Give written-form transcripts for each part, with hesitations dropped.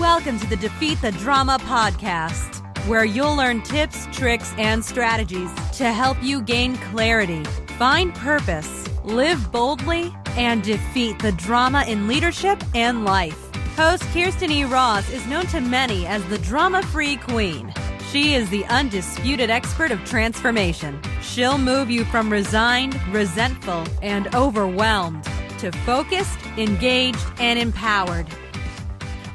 Welcome to the Defeat the Drama podcast, where you'll learn tips, tricks, and strategies to help you gain clarity, find purpose, live boldly, and defeat the drama in leadership and life. Host Kirsten E. Ross is known to many as the drama-free queen. She is the undisputed expert of transformation. She'll move you from resigned, resentful, and overwhelmed to focused, engaged, and empowered.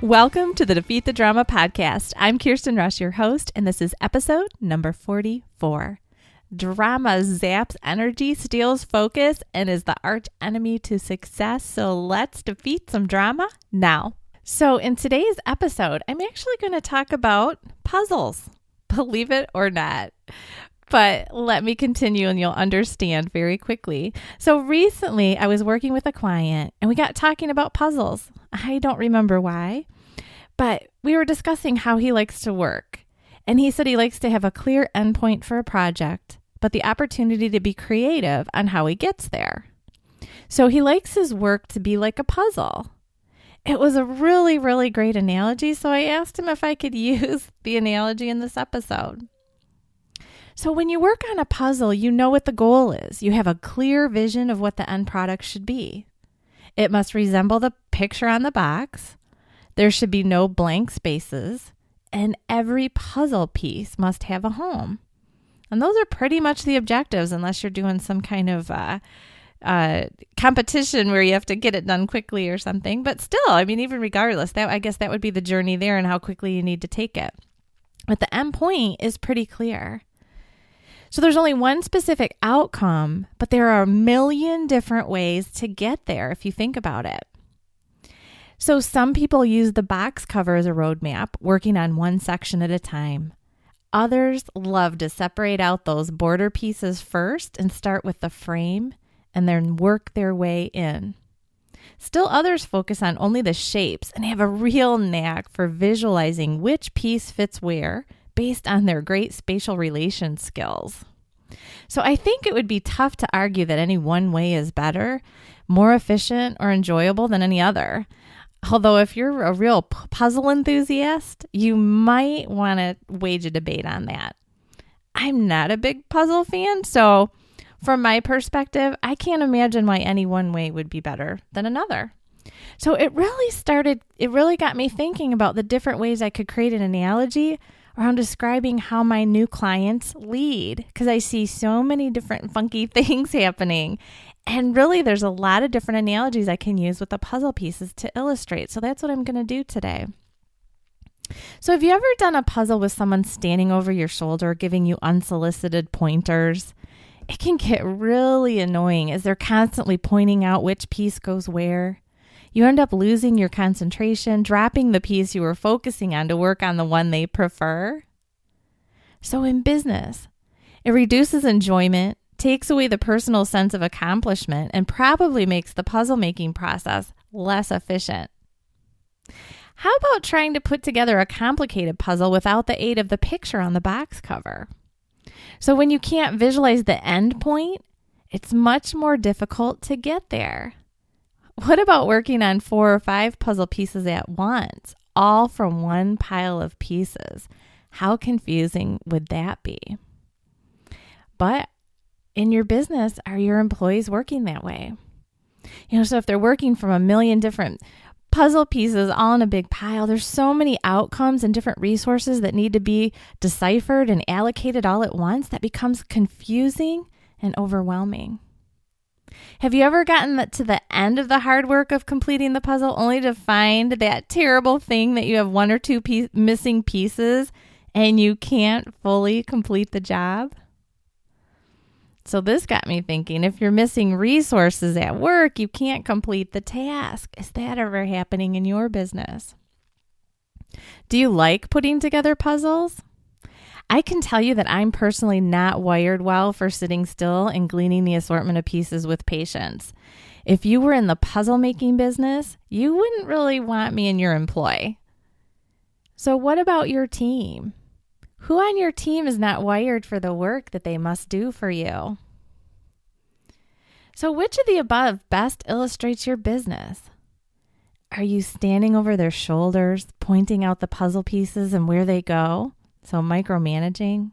Welcome to the Defeat the Drama podcast. I'm Kirsten Rush, your host, and this is episode number 44. Drama zaps energy, steals focus, and is the arch enemy to success. So let's defeat some drama now. So in today's episode, I'm actually going to talk about puzzles, believe it or not. But let me continue and you'll understand very quickly. So recently I was working with a client and we got talking about puzzles. I don't remember why, but we were discussing how he likes to work. And he said he likes to have a clear endpoint for a project, but the opportunity to be creative on how he gets there. So he likes his work to be like a puzzle. It was a really, really great analogy. So I asked him if I could use the analogy in this episode. So when you work on a puzzle, you know what the goal is. You have a clear vision of what the end product should be. It must resemble the picture on the box. There should be no blank spaces. And every puzzle piece must have a home. And those are pretty much the objectives, unless you're doing some kind of competition where you have to get it done quickly or something. But still, I mean, even regardless, I guess that would be the journey there and how quickly you need to take it. But the end point is pretty clear. So there's only one specific outcome, but there are a million different ways to get there if you think about it. So some people use the box cover as a roadmap, working on one section at a time. Others love to separate out those border pieces first and start with the frame and then work their way in. Still others focus on only the shapes and have a real knack for visualizing which piece fits where, based on their great spatial relation skills. So I think it would be tough to argue that any one way is better, more efficient, or enjoyable than any other. Although if you're a real puzzle enthusiast, you might want to wage a debate on that. I'm not a big puzzle fan, so from my perspective, I can't imagine why any one way would be better than another. So it really got me thinking about the different ways I could create an analogy around describing how my new clients lead, because I see so many different funky things happening. And really, there's a lot of different analogies I can use with the puzzle pieces to illustrate. So that's what I'm going to do today. So have you ever done a puzzle with someone standing over your shoulder, giving you unsolicited pointers? It can get really annoying as they're constantly pointing out which piece goes where. You end up losing your concentration, dropping the piece you were focusing on to work on the one they prefer. So in business, it reduces enjoyment, takes away the personal sense of accomplishment, and probably makes the puzzle-making process less efficient. How about trying to put together a complicated puzzle without the aid of the picture on the box cover? So when you can't visualize the end point, it's much more difficult to get there. What about working on 4 or 5 puzzle pieces at once, all from one pile of pieces? How confusing would that be? But in your business, are your employees working that way? So if they're working from a million different puzzle pieces all in a big pile, there's so many outcomes and different resources that need to be deciphered and allocated all at once that becomes confusing and overwhelming. Have you ever gotten to the end of the hard work of completing the puzzle only to find that terrible thing that you have 1 or 2 missing pieces and you can't fully complete the job? So this got me thinking, if you're missing resources at work, you can't complete the task. Is that ever happening in your business? Do you like putting together puzzles? I can tell you that I'm personally not wired well for sitting still and gleaning the assortment of pieces with patience. If you were in the puzzle making business, you wouldn't really want me in your employ. So what about your team? Who on your team is not wired for the work that they must do for you? So which of the above best illustrates your business? Are you standing over their shoulders, pointing out the puzzle pieces and where they go? So micromanaging.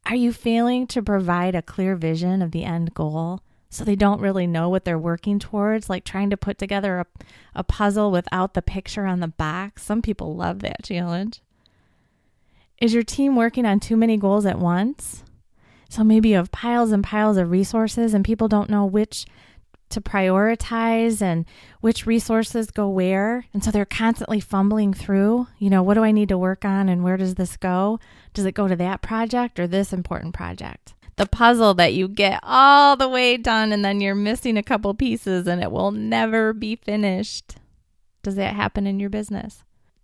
Are you failing to provide a clear vision of the end goal so they don't really know what they're working towards, like trying to put together a puzzle without the picture on the back? Some people love that challenge. Is your team working on too many goals at once? So maybe you have piles and piles of resources and people don't know which to prioritize and which resources go where. And so they're constantly fumbling through, what do I need to work on and where does this go? Does it go to that project or this important project? The puzzle that you get all the way done and then you're missing a couple pieces and it will never be finished. Does that happen in your business?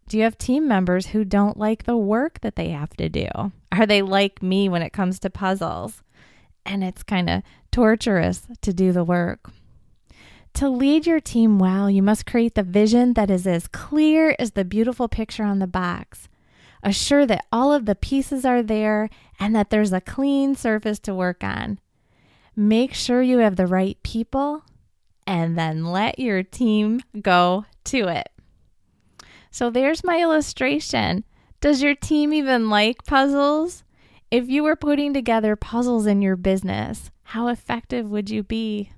Do you have team members who don't like the work that they have to do? Are they like me when it comes to puzzles? And it's kind of torturous to do the work. To lead your team well, you must create the vision that is as clear as the beautiful picture on the box. Assure that all of the pieces are there and that there's a clean surface to work on. Make sure you have the right people and then let your team go to it. So there's my illustration. Does your team even like puzzles? If you were putting together puzzles in your business, how effective would you be?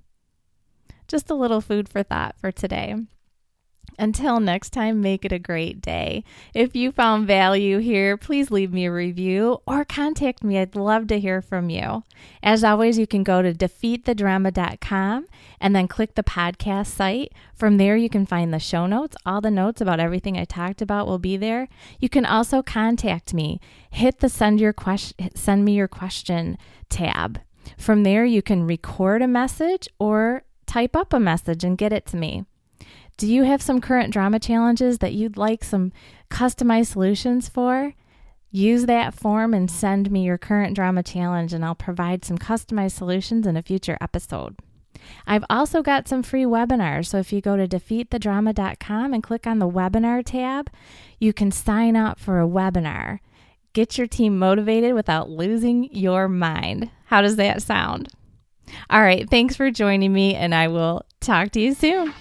Just a little food for thought for today. Until next time, make it a great day. If you found value here, please leave me a review or contact me. I'd love to hear from you. As always, you can go to defeatthedrama.com and then click the podcast site. From there, you can find the show notes. All the notes about everything I talked about will be there. You can also contact me. Hit the send me your question tab. From there, you can record a message or type up a message and get it to me. Do you have some current drama challenges that you'd like some customized solutions for? Use that form and send me your current drama challenge and I'll provide some customized solutions in a future episode. I've also got some free webinars, so if you go to defeatthedrama.com and click on the webinar tab, you can sign up for a webinar. Get your team motivated without losing your mind. How does that sound? All right, thanks for joining me and I will talk to you soon.